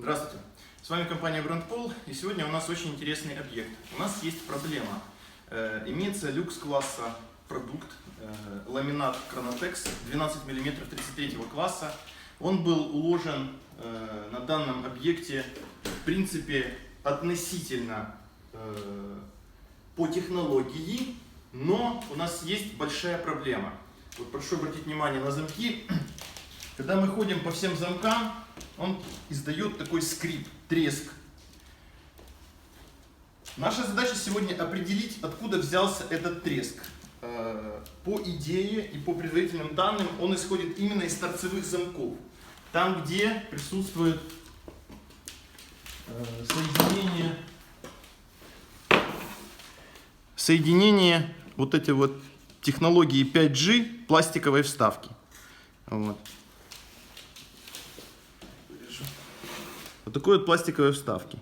Здравствуйте, с вами компания BrandPol, и сегодня у нас очень интересный объект. У нас есть проблема. Имеется люкс-класса продукт, ламинат Chronotex 12 мм 33 класса. Он был уложен на данном объекте, в принципе, относительно по технологии, но у нас есть большая проблема. Вот прошу обратить внимание на замки. Когда мы ходим по всем замкам, он издает такой скрип, треск. Наша задача сегодня определить, откуда взялся этот треск. По идее и по предварительным данным он исходит именно из торцевых замков. Там, где присутствует соединение вот этой вот технологии 5G пластиковой вставки. Вот. Вот такой вот пластиковой вставки.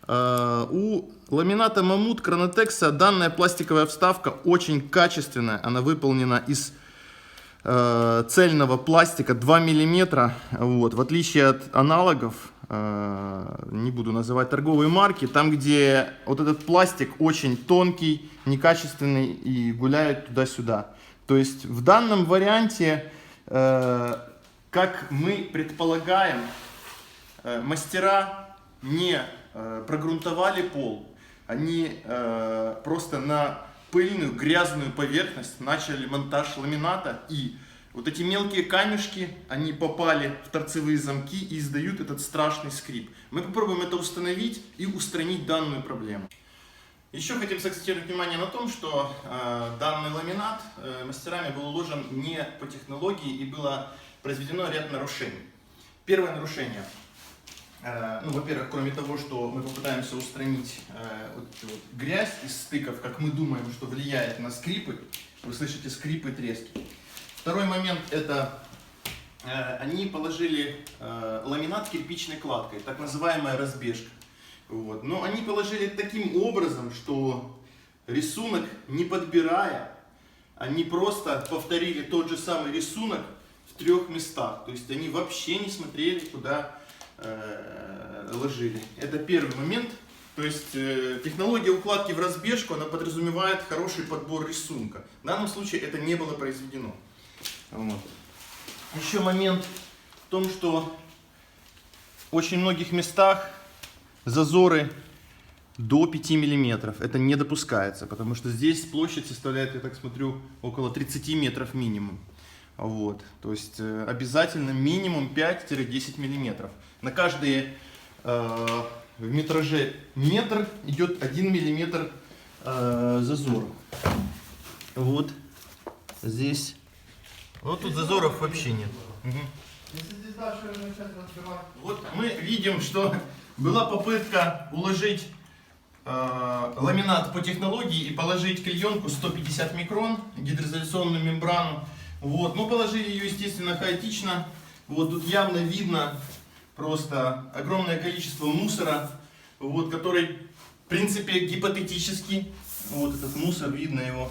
У ламината Mammoth Chronotex данная пластиковая вставка очень качественная. Она выполнена из цельного пластика 2 мм. Вот. В отличие от аналогов, не буду называть торговые марки, там где вот этот пластик очень тонкий, некачественный и гуляет туда-сюда. То есть в данном варианте, как мы предполагаем, мастера не прогрунтовали пол, они просто на пыльную грязную поверхность начали монтаж ламината, и вот эти мелкие камешки, они попали в торцевые замки и издают этот страшный скрип. Мы попробуем это установить и устранить данную проблему. Еще хотим сакцентировать внимание на том, что данный ламинат мастерами был уложен не по технологии и было произведено ряд нарушений. Первое нарушение. Во-первых, кроме того, что мы попытаемся устранить вот грязь из стыков, как мы думаем, что влияет на скрипы, вы слышите скрипы и трески. Второй момент — это они положили ламинат кирпичной кладкой, так называемая разбежка. Вот. Но они положили таким образом, что рисунок не подбирая, они просто повторили тот же самый рисунок в 3 местах. То есть они вообще не смотрели, куда ложили. Это первый момент. То есть технология укладки в разбежку, она подразумевает хороший подбор рисунка. В данном случае это не было произведено. Вот. Еще момент в том, что в очень многих местах зазоры до 5 мм. Это не допускается, потому что здесь площадь составляет, я так смотрю, около 30 метров минимум. Вот. То есть обязательно минимум 5-10 мм. На каждый в метраже метр идет 1 мм зазор. Вот здесь. Вот тут зазоров вообще нет. Вот мы видим, что была попытка уложить ламинат по технологии и положить клеенку 150 микрон, гидроизоляционную мембрану. Вот. Но положили ее, естественно, хаотично. Вот тут явно видно просто огромное количество мусора, вот, который, в принципе, гипотетически, вот этот мусор, видно его,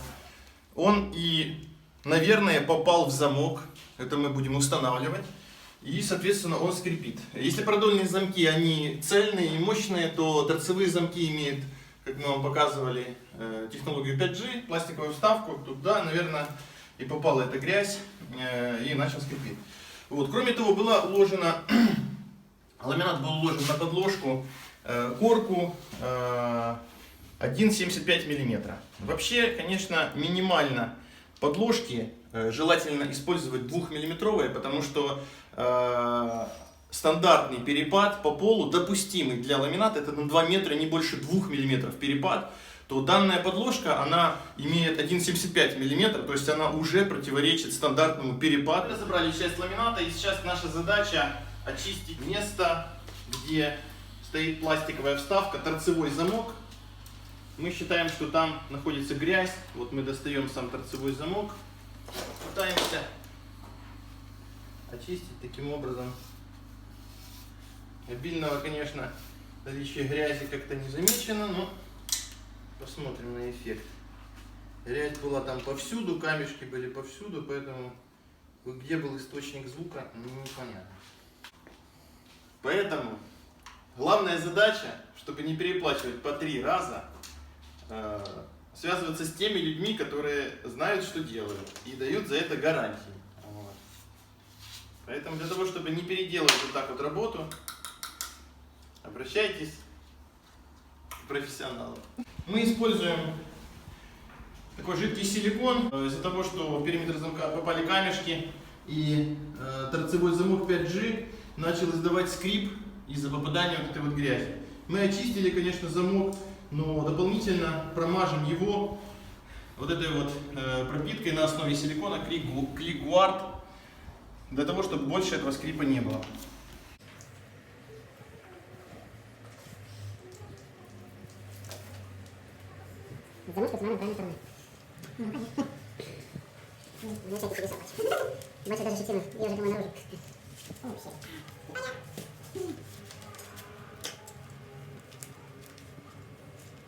он и, наверное, попал в замок. Это мы будем устанавливать. И, соответственно, он скрипит. Если продольные замки, они цельные и мощные, то торцевые замки имеют, как мы вам показывали, технологию 5G, пластиковую вставку. Туда, наверное, и попала эта грязь и начал скрипеть. Вот. Кроме того, была уложена, ламинат был уложен на подложку корку 1,75 мм. Вообще, конечно, минимально подложки желательно использовать 2-миллиметровые, потому что стандартный перепад по полу, допустимый для ламината, это на 2 метра, не больше 2 мм перепад, то данная подложка, она имеет 1,75 мм, то есть она уже противоречит стандартному перепаду. Мы разобрали часть ламината, и сейчас наша задача очистить место, где стоит пластиковая вставка, торцевой замок. Мы считаем, что там находится грязь. Вот мы достаем сам торцевой замок, пытаемся очистить таким образом. Обильного, конечно, наличие грязи как-то не замечено, но посмотрим на эффект. Грязь была там повсюду, камешки были повсюду, поэтому где был источник звука, непонятно. Поэтому Главная задача, чтобы не переплачивать по 3 раза, связываться с теми людьми, которые знают, что делают, и дают за это гарантии. Вот. Поэтому для того, чтобы не переделывать вот так вот работу, обращайтесь к профессионалам. Мы используем такой жидкий силикон. Из-за того, что в периметр замка попали камешки и торцевой замок 5G начал издавать скрип из-за попадания вот этой вот грязи. Мы очистили, конечно, замок, но дополнительно промажем его вот этой вот пропиткой на основе силикона Click Guard, для того, чтобы больше этого скрипа не было. Замок под правильной стороной. Ну, всякие чудеса, бачу даже щетину, я уже думаю наружу.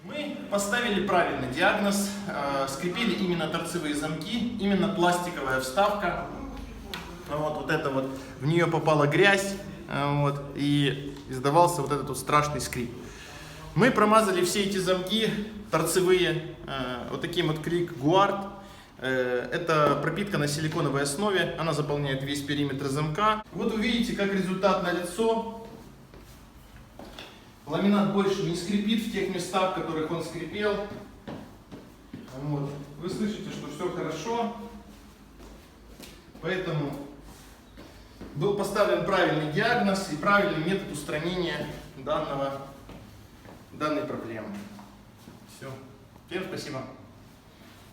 Мы поставили правильный диагноз, скрепили именно торцевые замки, именно пластиковая вставка. Вот это вот, в нее попала грязь, вот, и издавался вот этот вот страшный скрип. Мы промазали все эти замки торцевые вот таким вот Click Guard. Это пропитка на силиконовой основе, она заполняет весь периметр замка. Вот вы видите, как результат налицо. Ламинат больше не скрипит в тех местах, в которых он скрипел. Вот. Вы слышите, что все хорошо. Поэтому был поставлен правильный диагноз и правильный метод устранения данной проблемы. Все. Всем спасибо.